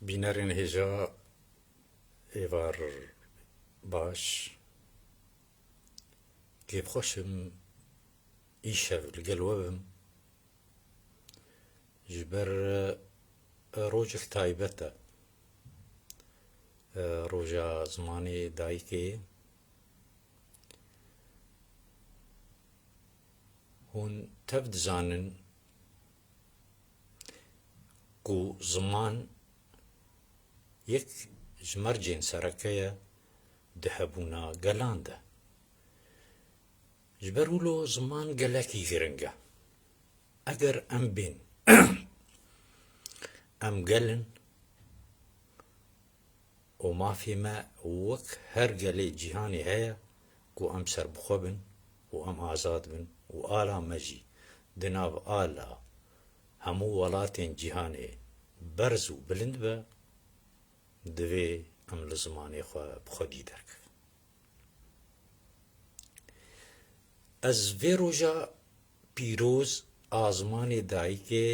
بینەرێن هێژا ئێوار باش گێبخۆشم ئیشەv لەگەڵ we bim ji ber rojek taybet e roja zimanê dayîkê hûn tev dizanin ku ziman yek ji mercên sereke ye di hebûna gelan de ji ber wilo ziman gelekî giring e eger em bên em gelin û mafê me wek her gelê cîhanê heye ku em serbixwe bin û em azad bin û ala me jî di nav ala hemû welatên cîhanê berz û bilind be divê em li zimanê xwe bi xwedî derkevin. Ez vê roja pîroz a zimanê dayîkê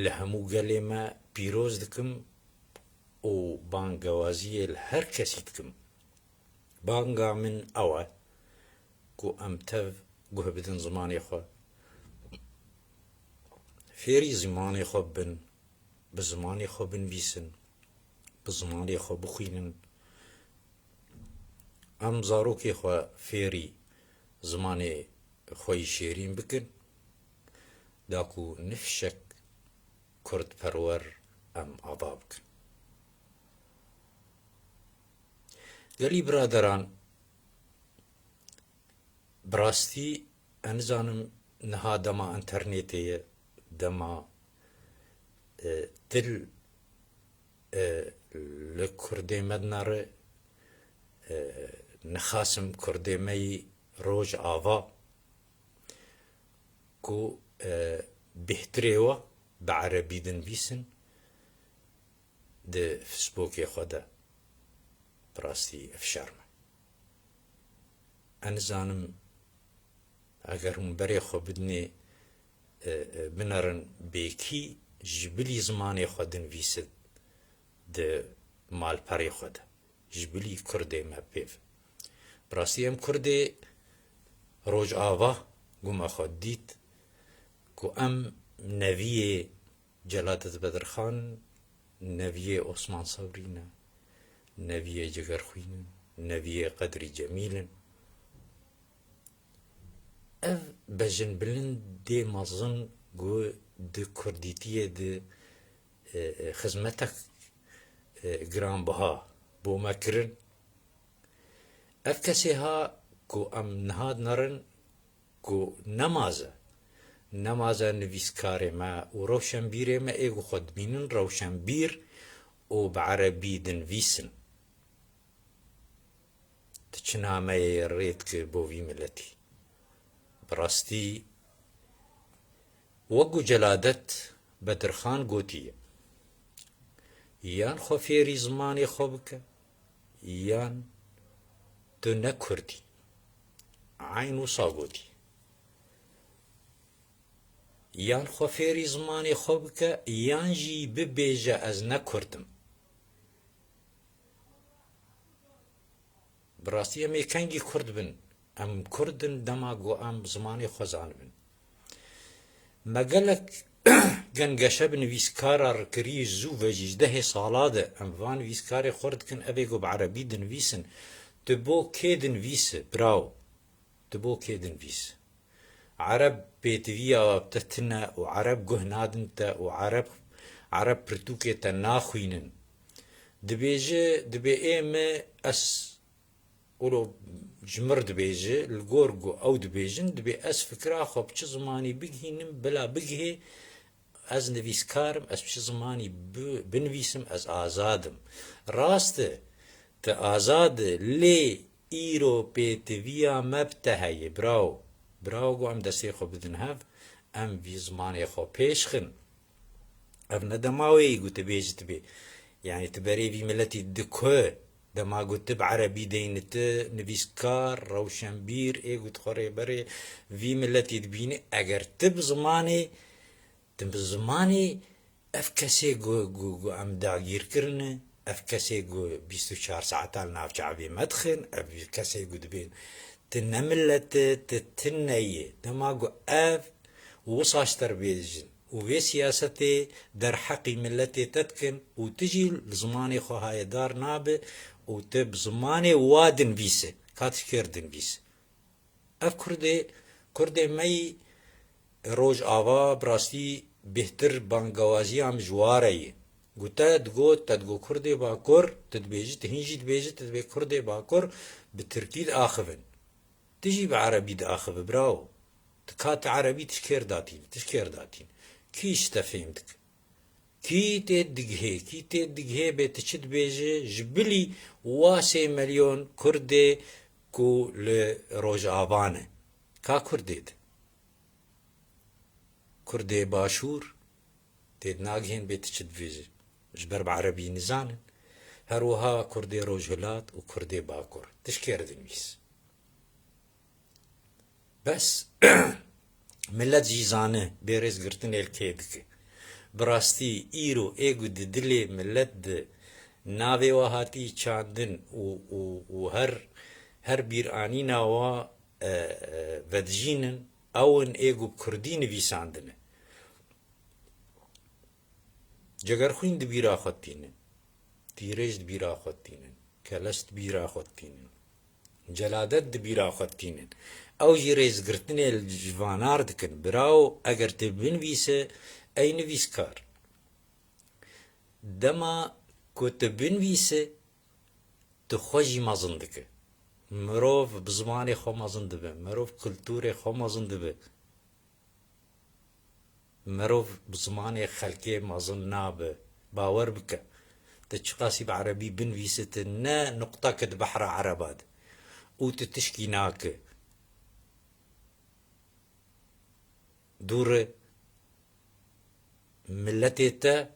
li hemû gelê me pîroz dikim û bangewaziyê li her kesî dikim. Banga min ew e ku em tev guh bidin zimanê xwe, fêrî zimanê xwe bin, bi zimanê xwe binivîsin, bi zimanê xwe bixwînin. Em zarokê xwe fêrî zimanê xwe yî şêrîn bikin, da ku nifşek kurdperwer em ava bikin. Gelî biraderan, bi rastî ez nizanim niha dema înternêtê ye, dema dil li Kurdê me dinare, nixasim Kurdê me yî roj ava ku bêhtirê we bi erebî dinivîsin di Facebookê xwe de. Bi rastî ev şerm e. Ez nizanim eger hûn berê xwe bidinê binerin bêkî ji bilî zimanê xwe dinivîsin di malperê xwe de, ji bilî Kurdê me pêv. Bi rastî em Kurdê roj ava guma xwe dît ku em neviyê Celadet Bedirxan, neviyê Osman Sabrîn e, neviyê Cigerxwîn in, neviyê Qedrî Cemîl in. Ev bejinbilindê mezin ku di kurdîtiyê di xizmetek giranbiha bo me kirin, ev kesê ha ku em niha dinarin ku nemaze nivîskarê me û rewşenbîrê me êgo xwe dibînin rewşenbîr û bi erebî dinivîsin. Ti çi nameyê rê dikir bo vî milletî? Bi rastî wek ku Celadet Bedirxan gotiye, yan xwe fêrî zimanê xwe bike, yan tu ne Kurdî. Eyn wisa gotî. Yan xwe fêrî zimanê xwe bike, yan jî bibêje ez ne Kurd im. Bi rastî em ê kengî Kurd bin, em Kurdin dema ku em zimanê xwe zanibin. Me gelek gengeşe bi nivîskarar kirî zû ve jîzdehê sala de em van nivîskarê xwe dikin ev ê ku bi erebî dinivîsin. Tu bo kê dinivîse birav? Tu bo kê dinivîse? Ereb pêtiviya te tune û Ereb guh nadin te û Ereb pirtûkê te naxwînin. Dibêje dibê ême ez wilo ji mir dibêje li gor ku ew dibêjin dibê ez fikra xwe bi çi zimanî bigihînim bila bigihê ez nivîskarim, ez bi çi zimanî binivîsim, ez azad im. Rast e, tu azad e, lê îro pêtiviya me bi te heye birav. Birav ku em destê xwe bidin hev, em vî zimanê xwe pêşxin. Ev ne dema wê ku tu bêjî tibê. Yani tu berê vî milletî dikwe, dema ku tu bi erebî deyînî tu nivîskar, rewşenbîr ê ku tu xwe rêberê vî milletî dibînî, eger tu bi zimanê if کسی گو ام داگیر کرنه if کسی گو 24 ساعتال ناف شعبی مدخن if کسی گو دبین تنملت تتنية دماغو if وصاشتر بيجن وفي سياستي در حقي ملتي تتكن وتجي لزماني خو هاي دار نابه وتب زماني وادن بيسه كاتش كردن بيسه اف كردي مي روج آوا براستی بهتر بانگوازی هم جواره گوتا تدگو کرده باکر تدبیجی تهینجی دبیجی تدبی کرده باکر به ترکی آخفن تجي بعربي داخل براو تكات عربي تشكير داتين كيش تفهمتك كي تدقهي بتشد بيجي جبلي واسي مليون كردي كو لروج آبانه كا كردي باشور تيد ناقهين بتشد بيجي جبر بعربي نزانن هروها كردي روجهلات وكردي باكر تشكير دنويس بس ملت جيزانه بيرز قرتن الكيدك براستي ايرو ايگو دلي ملت ناوي وهاتي چاندن و هر بير آنينا و ودجينن اون ايگو كردين ويساندن جگر خوين دبيرا خطينن تيريج دبيرا خطينن كلست دبيرا خطينن جلادت دبيرا خطينن او جيريز قرتني الجوانار دكن براو اگر تبين ويسه اي نويسكار دما كتبين ويسه تخوجي مازن دكه مروف بزماني خو مازن دبه مروف كلتوري خو مازن دبه مروف بزماني خلقي مازن نابه باور بك تشقاسي بعربي بن ويسه نا نقطة كد بحر عرباد وتتشكي ناكه دور ملتي تا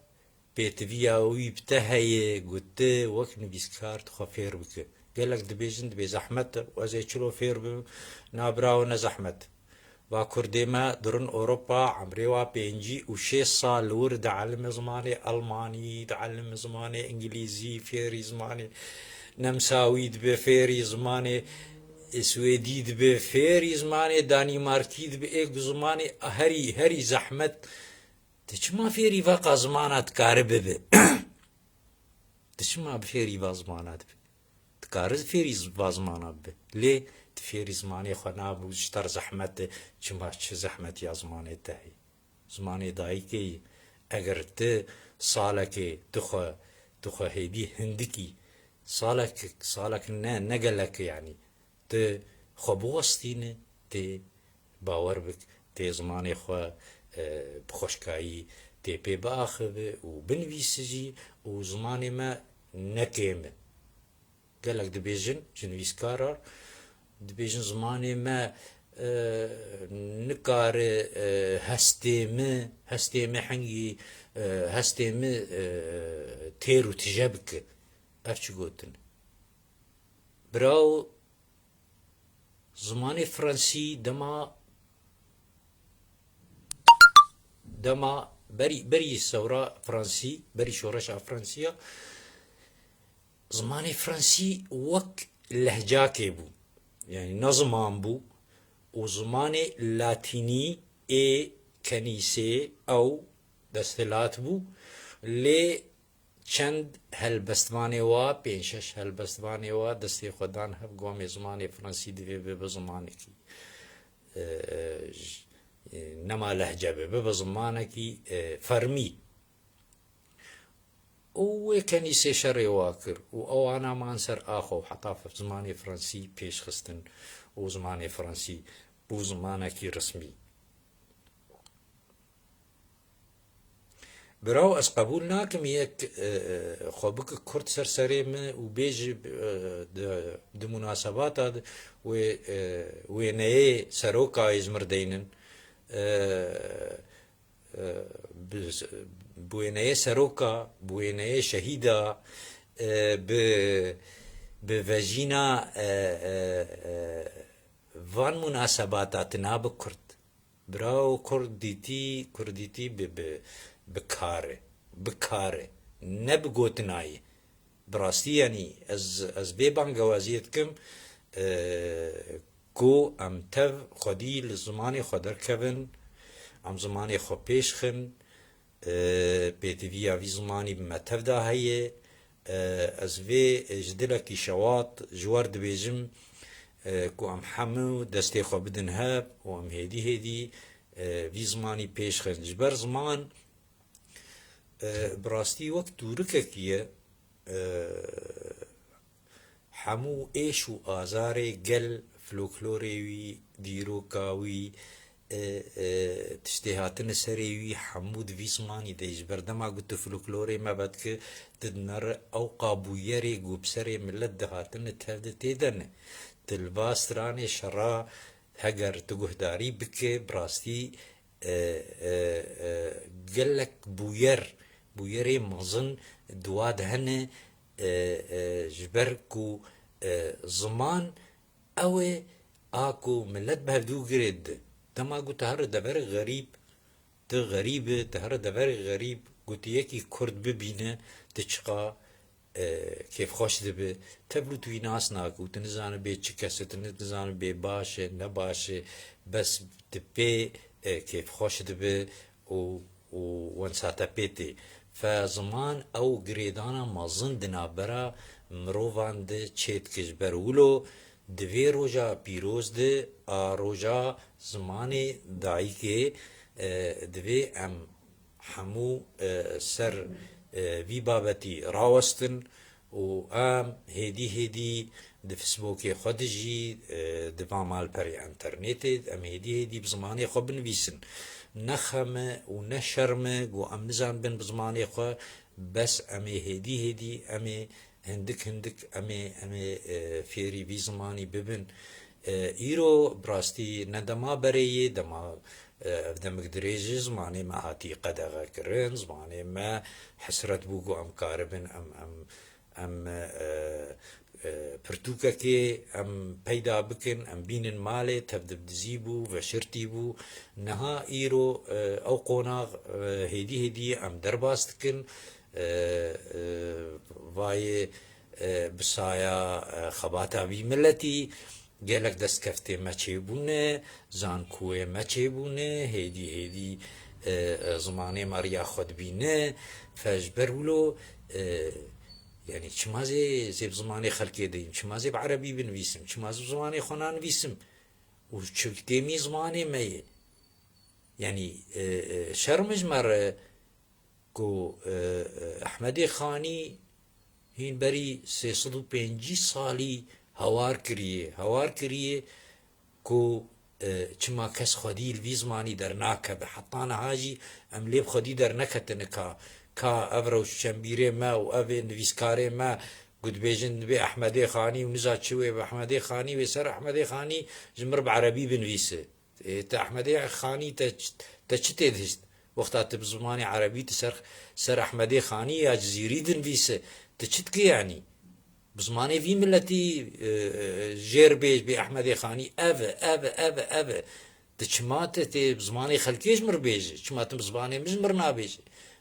بيتفيا ويبتهي قلت وقت نبيسكار تخفير بك قال لك دبيجن دبي زحمت وزي تشلو فير نابراو نزحمت وكردي ما درن اوروبا عمريوا بينجي وشي صال ورد علم زماني الماني تعلم زماني انجليزي فيري زماني نمساوي دبي فيري زماني سويدي دبي فيري زماني دانماركي دبي ايك زماني هري زحمت تشما فيري فاقا زمانات كاربه تشما بفيري فازمانات تكارز فيري فازمانات به ليه تفيري زماني خناب وشتر زحمت چما چه زحمت يا زماني تهي زماني دايكي اگر ت سالك تخو هيبي هندكي سالك نقلك يعني ت خبوستين ت باور بك ت زماني خو بخشكاي ت بي باخذ وبنويسجي وزماني ما نكيمه قالك دبيجن جنويس كارر دبيجن زماني ما نكار هستيمه حنجي هستيمه تيرو تجابك افش قوتن براو زماني فرنسي دما بري ثورة فرنسي بري شورش فرنسية زماني فرنسي وك لهجاكي بو يعني نظمان بو وزماني لاتيني اي كنيسة او دستلات بو لي چند هلبستواني وا پینشش هلبستواني وا دستي خدان هب قومي زماني فرنسي دي بزماني كي نما لهجه بزماني كي فرمي وكنيسة شري واكر او انا ما انسر اخو حتى في زماني فرنسي بيش خستن وزماني فرنسي بو زمانكي رسمي براو از قبول ناكم يك خوبك كرد سرسري من وبيج د مناسبات ويني سروكا يزمردينن بويناي سروكا بويناي شهيدة بفاجينا فان مناسبات ناب كرد براو کردیتی بکاره نه بگوتنایی براستی یعنی از بیبان گوازیت کم کو ام تف خودی لزمانی خودر کبن ام زمانی خو پیش خن پیتوی آوی زمانی بمتف دا هیه از وی جدلکی شوات جوار دبیجم کو ام حمو دستی خو بدن هب و ام هیدی وی زمانی پیش خن جبر زمان براستی وقت دورکه کیه همو ایش و آزار گل فلوکلوریوی دیروکاوی تشتهاتن سریوی حمود ویسمانی دیج بردما قلت فلوکلوری ما بعد که تدنر او قابویری گوبسری ملت دهاتن تهد تیدن تلباستران شرا هگر تگهداری بکه براستی قلك بويري مظن دواد هنه جبركو زمان او اكو ملت بهدو قرد دما قلت هر دبر غريب غريبه تهر دبر غريب قلت يكي كرد ببينه تشقى كيف خوش دبه تبلو توي ناس ناكو تنزان بي چكسه تنزان بي باشه نباشه بس تبي كيف خوش دبه و ونساتا بيتي فزمان او گریدانا مازن دنابرا مروفان ده چیت کش برولو دوی روژا پیروز ده روژا زمان دایی که دوی ام همو سر وی بابتی راوستن و ام هیدی ده فیسبوک خود جی دوام مال پری انترنت ام هیدی بزمانی خود بنویسن نخمه و نشرمه و ام نزان بن بزمانی خو بس امي هدي امي هندك امي فيري بي زماني ببن ايرو براستي ندما بريه دما دمك دريج زماني ما هاتي قدغه كرن زماني ما حسرت بوغو ام كاربن ام پرتوکه که ام پیدا بکن ام بینن ماله تبدب دزیبو و شرطی بو نها ایرو او قوناغ هیدی ام درباست کن وای بسایا خباتا بی ملتی گلک دست کفته مچه بونه زانکوه مچه بونه هیدی زمانه ماریا خود بینه فجبر ولو يعني شمازي زي بزماني خلقي ديم شمازي بعربي بنويسم شمازي بزماني خونا نويسم وشكتيمي زماني مي يعني شرمج مر كو احمدي خاني هين بري 350 سالي هوار كريه كو چما کس خودی الوی زمانی در ناکه به حطانا هاجی ام لیب خودی در نکتنکا کا افرو شمبيري ما و افي نفيسكاري ما قد بيجن بي احمدي خاني ونزات شوي باحمدي خاني ويسر احمدي خاني جمر بعربي بنفيسه تا احمدي خاني تا چتيدهشت وقتات بزماني عربي تسر سر احمدي خاني يا جزيري دنفيسه تشتكي يعني بزماني في ملتي جير بيج بي احمدي خاني افا تشمات تي بزماني خلكيش مر بيج تشمات بزماني مش مرنا بيج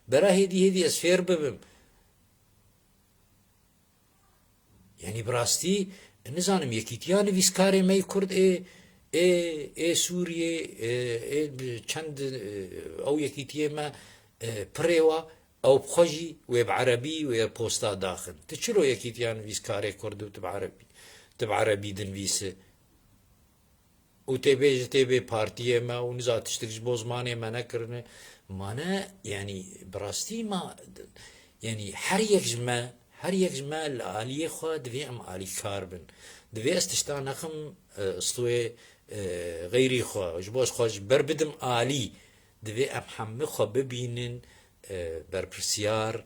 برا هدي اسفير ببم يعني براستي نزانم يكيتيان ويسكاري ماي كرد اي سوريا چند او يكيتيه ما بريوا او بخجي وبعربي وبوستا داخل تشلو يكيتيان ويسكاري كرد تبعربي دنفيسه وتبي بارتيه ما ونزات تشتريش بوزماني ما نكرنه مانا يعني براستي ما يعني هر یک جمع الآلية خوا دوی ام آلي كاربن دوی استشتا نخم استوي غيري خوا جبوش خواج بربدم آلي دوی ام حمي خوا ببينن برپرسيار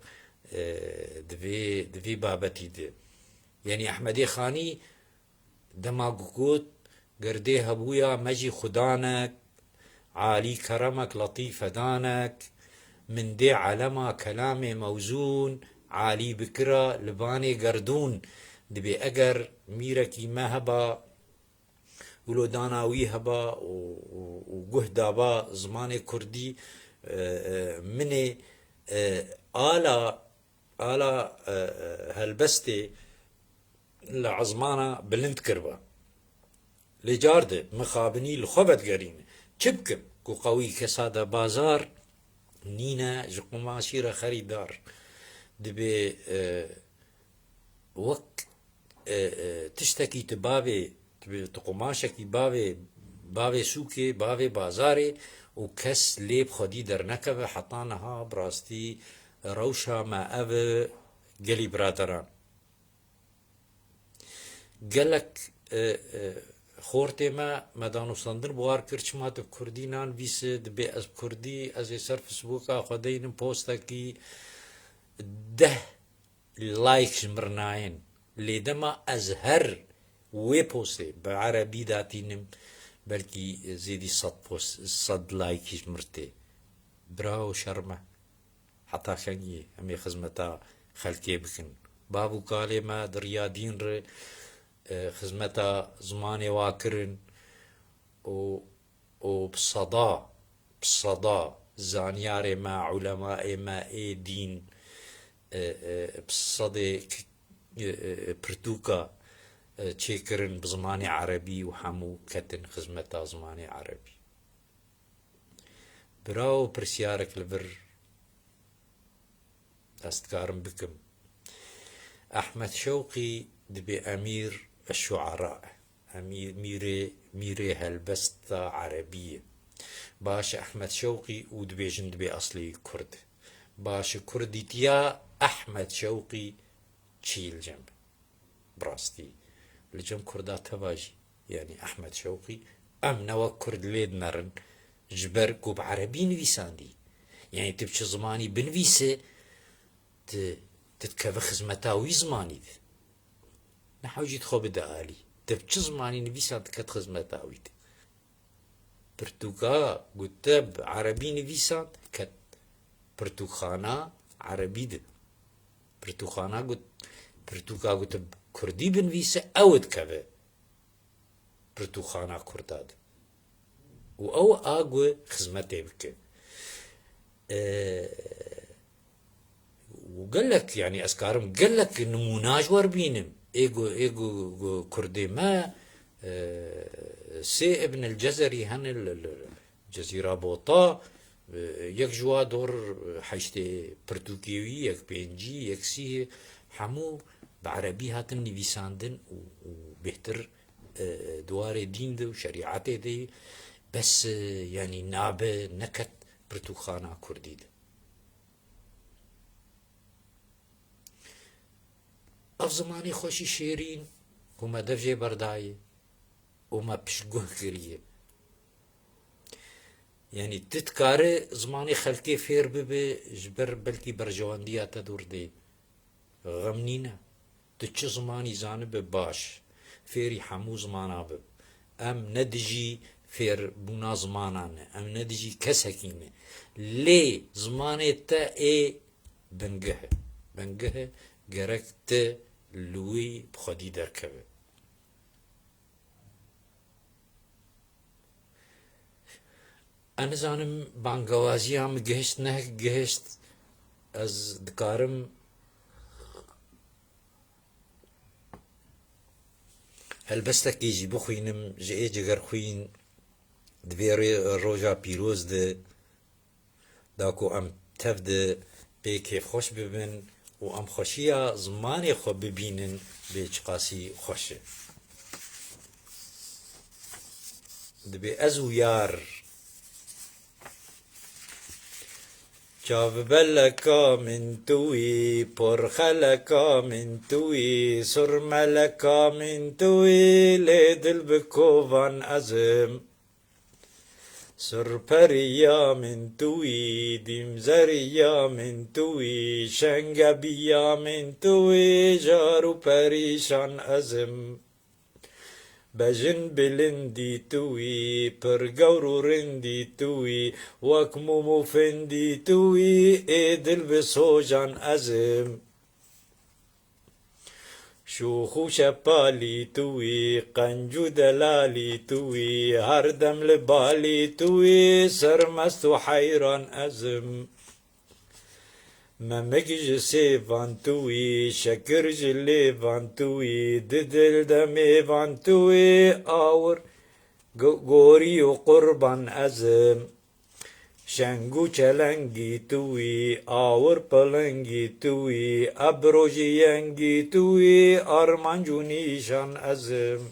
دوی بابتي ده يعني احمدي خاني دماغ قردي هبويا مجي خدانك عالي كرمك لطيف دانك من دي علما كلامي موزون عالي بكرة لباني قردون دبي اگر ميركي مهبا ولو داناوي هبا وجهدابا زمان كردي مني آلا هلبستي لعزمانا بلند كربا لجارده مخابني لخبت قرين چبكم كو قوي كسادة بازار نينا جقوما شيرا خريدار دبي وك تشتكي تبابي تقماشكي بابي سوكي بابي بازاري وكس ليب خدي در نكبه حطانها براستي روشا ما أبي قلي برادران قالك خورتي ما مدانو صندر بوار كرچمات كردينان بيس دبي از كردي از سر فيسبوكا خدين بوستكي ده لايك مرناين لدما ازهر وي بوستي بعربي داتينم بلكي زيدي صد لايك مرتي براو شرمه حتى خني امي خزمتا خلكي بكن بابو قالي ما دريادين ر خزمتا زماني واكرن و بصدا زانياري ما علماء ما اي دين بصدي برتوكا تشيكرن بزماني عربي وحمو كتن خزمتا زماني عربي براو برسيارك لبر استكارم بكم أحمد شوقي دبي أمير الشعراء أمير ميري هلبستا عربية باش أحمد شوقي ودبي جندبي أصلي كرد باش كردي تيا أحمد شوقي تشيل جنب براستي لجم كردا تباجي يعني أحمد شوقي أم نوا كرد ليد نرن جبر كوب عربي نويساندي يعني تبش زماني بنويسه تتكفى خزمتاوي زماني نحوجي تخو بدألي تبش زماني نويسان تكت خزمتاوي برتوكا قتب عربي نويسان كت برتوخانا عربي ده برتوخانا قت برتوكا قتب كردي بنويسه او تكفى برتوخانا كرداد او اقوى خزمتي بك وقال لك يعني اسكارم قال لك نموناج وربينم ايجو كردي ما سي ابن الجزري هن الجزيرة بوطا يك جوا دور حشتي برتوكيوي يك بينجي يك سي حمو بعربي هاتن نيفيساندن وبهتر دوار دين دو شريعتي دي بس يعني نابه نكت برتوخانا كردي ده اف زماني خوشي شيرين وما دفجي برداي وما بشقوه كريه يعني تتكاري زماني خلقي فير ببي جبر بلكي برجواندية تدور دي غمنينا تتش زماني زانب باش فيري حمو زمانا بب ام ندجي فير بونا زمانانه ام ندجي كسكينه لي زماني تا اي بنگه گركت لوي بخدي دركبه انا زانم بانگوازي هم گهشت نه گهشت از دكارم هلبستك يجي بخوينم جي جگر خوين دبيري روجا بيروز ده داكو ام تفد بي كيف خوش ببن و ام خوشيا زماني خو ببينن بي چقاسي خوشه دبي ازو يار جاوبلكا من توي برخلكا من توي سرملكا من توي ليدل بكوفان أزم سرپريا من توي دمزريا من توي شنگبيا من توي جارو پريشان أزم بجن بلندي توي برقورو رندي توي وكمو مفندي توي ايدل بسوجان أزم شوخ و شەپالی توی قەنج و دەلالی توی هەردەم لە بالی توی سەرمەست و حەیران ئەزم مەمەک ji sêvan tuî şekir ji lêvan tuî di dil de mêvan tuî awir gorî û qurban ezim şeng û çelengî tuî awir pilingî tuî ebro ji yengî tuî armanc û nîşan ezim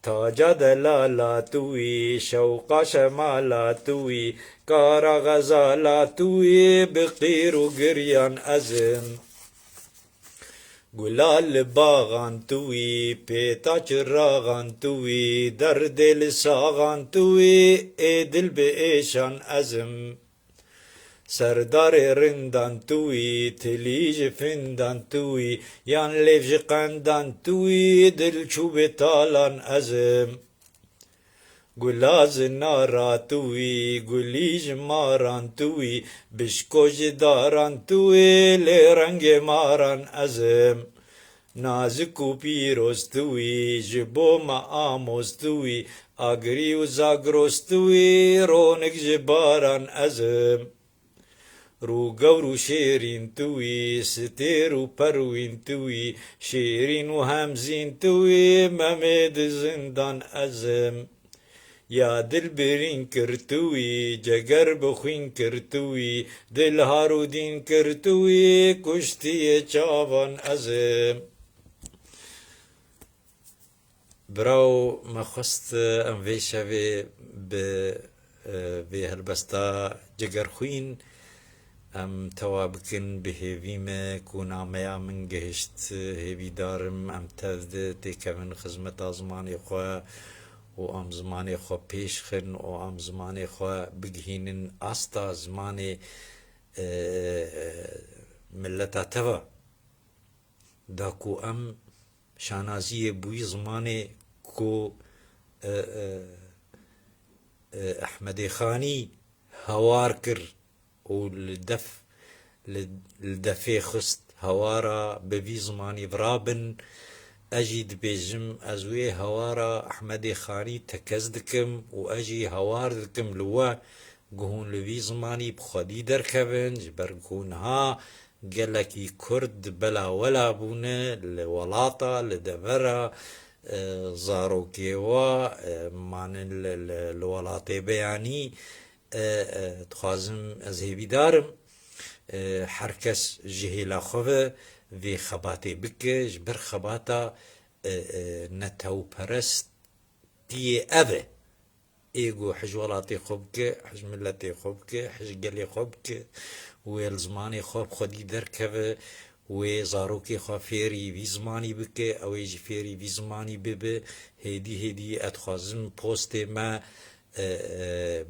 taca delala tuî şewqa şemala tuî kara xezala tuî bi qîr û giryan ezim gulal li baxan tuî pêta çiraxan tuî derdê li saxan tuî ê dil bi êşan ezim serdarê rindan tuî tilî ji findan tuî yan lêv ji qendan tuî dil çû bê talan ezim gula zinara tuî gulî ji maran tuî bişko ji daran tuî lê rengê maran ezim nazik û pîroz tuî ji bo me amos tuî agirî û zagros tuî ronik ji baran ezim rûgewr û şêrîn tuî stêr û perwîn tuî şêrîn û hemzîn tuî memê di zindan ezim ya dil birîn kir tuî ceger bi xwîn kir tuî dil harûdîn kir tuî kuştiyê çavan ezim براو me xwest em vê şevê bi vê helbesta cigerxwîn em tewa bikin bi hêvî me ku nameya min gihişt hêvîdarim em tev de têkevin xizmeta zimanê xwe û em zimanê xwe pêşxin û em zimanê xwe bigihînin asta zimanê milleta te ve da ku em şanaziyê bûyî zimanê ku Ehmedê Xanî hewar kir û li defê xist hewara bi vî zimanî virabin ez jî dibêjim ez wê hewara Ehmedê Xanî tekez dikim û ez jî hewar dikim li we ku hûn li vî zimanî bi xwedî derkevin ji ber ku niha gelekî Kurd bela wela bûne li welata li devera zarokê we manin li welatê beyanî dixwazim ez hêvîdarim her kes ji hêla xwe ve vê xebatê bike ji ber xebata netewperestiyê ev e êgo hij welatê xwe bike hij milletê xwe bike hij gelê xwe bike wê li zimanê xwe bi xwedî derkeve wê zarokê xwe fêrî vî zimanî bike ew ê jî fêrî vî zimanî bibe hêdî hêdî ez dixwazim postê me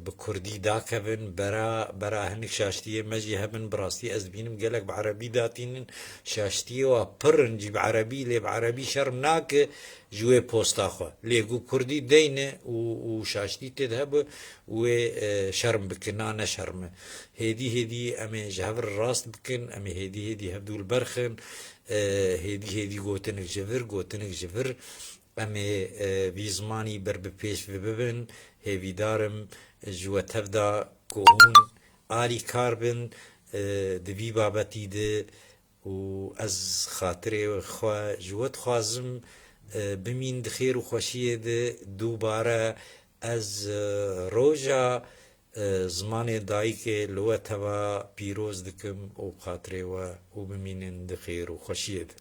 bi kurdî dakevin bera hinek şaştiyê me jî hebin bi rastî ez dibînim gelek bi erebî datînin şaştiyê we pirin jî bi erebî lê bi erebî şerm nake ji wê posta xwe lê ku kurdî deyne û şaştî tê de hebe wê şerm bikin na neşerme hêdî hêdî em ê ji hev re rast bikin em ê hêdî hêdî hevdû li ber xin hêdî hêdî gotinik ji vir gotinik ji vir em ê vî zimanî ber bi pêş bibin hêvîdarim ji we tev da ku hûn alî kar bin di vî babetî de û ez xatirê xwe ji we dixwazim bimîn di xêr û xweşiyê de dûbare ez roja zimanê dayîkê li we teva pîroz dikim û xatirê we û bimînin di xêr û xweşiyê de